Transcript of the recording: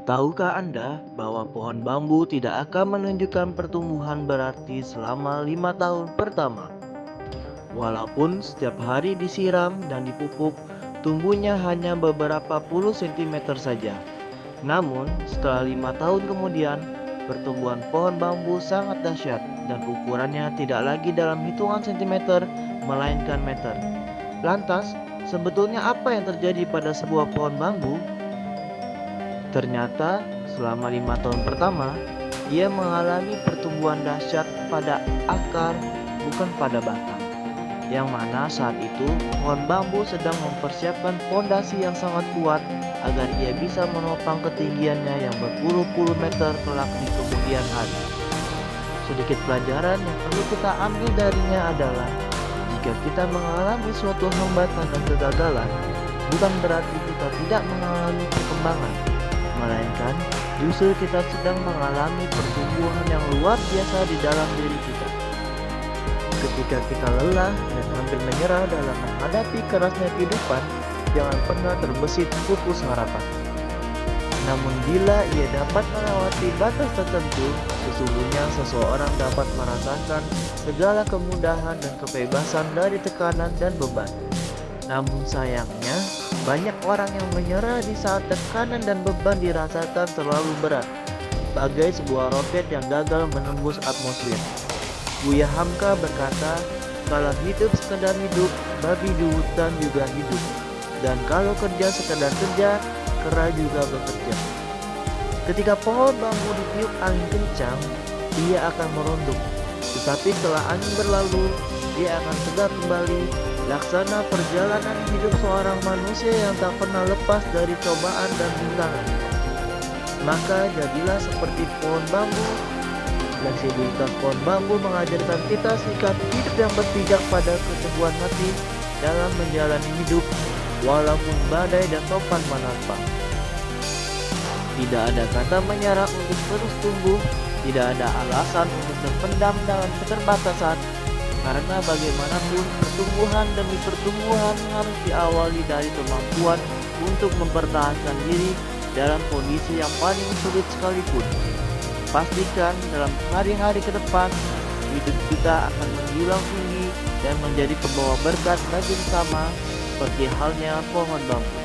Tahukah Anda bahwa pohon bambu tidak akan menunjukkan pertumbuhan berarti selama 5 tahun pertama? Walaupun setiap hari disiram dan dipupuk, tumbuhnya hanya beberapa puluh sentimeter saja. Namun, setelah 5 tahun kemudian, pertumbuhan pohon bambu sangat dahsyat dan ukurannya tidak lagi dalam hitungan sentimeter, melainkan meter. Lantas, sebetulnya apa yang terjadi pada sebuah pohon bambu? Ternyata, selama 5 tahun pertama, ia mengalami pertumbuhan dahsyat pada akar, bukan pada batang. Yang mana saat itu pohon bambu sedang mempersiapkan fondasi yang sangat kuat agar ia bisa menopang ketinggiannya yang berpuluh-puluh meter kelak di kemudian hari. Sedikit pelajaran yang perlu kita ambil darinya adalah jika kita mengalami suatu hambatan dan kegagalan, bukan berarti kita tidak mengalami perkembangan, melainkan justru kita sedang mengalami pertumbuhan yang luar biasa di dalam diri kita. Ketika kita lelah dan hampir menyerah dalam menghadapi kerasnya kehidupan, jangan pernah terbesit pupus harapan. Namun bila ia dapat melewati batas tertentu, sesungguhnya seseorang dapat merasakan segala kemudahan dan kebebasan dari tekanan dan beban. Namun sayangnya, banyak orang yang menyerah di saat tekanan dan beban dirasakan terlalu berat, bagai sebuah roket yang gagal menembus atmosfer. Buya Hamka berkata, kalau hidup sekedar hidup, babi di hutan juga hidup. Dan kalau kerja sekedar kerja, kera juga bekerja. Ketika pohon bambu ditiup angin kencang, ia akan merunduk. Tetapi setelah angin berlalu, dia akan tegar kembali, laksana perjalanan hidup seorang manusia yang tak pernah lepas dari cobaan dan rintangan. Maka jadilah seperti pohon bambu. Fleksibilitas pohon bambu mengajarkan kita sikap hidup yang berpijak pada keteguhan hati dalam menjalani hidup, walaupun badai dan topan menerpa. Tidak ada kata menyerah untuk terus tumbuh, tidak ada alasan untuk terpendam dalam keterbatasan, karena bagaimanapun pertumbuhan demi pertumbuhan harus diawali dari kemampuan untuk mempertahankan diri dalam kondisi yang paling sulit sekalipun. Pastikan dalam hari-hari ke depan, hidup kita akan menjulang tinggi dan menjadi pembawa berkat bagi sesama, seperti halnya pohon bambu.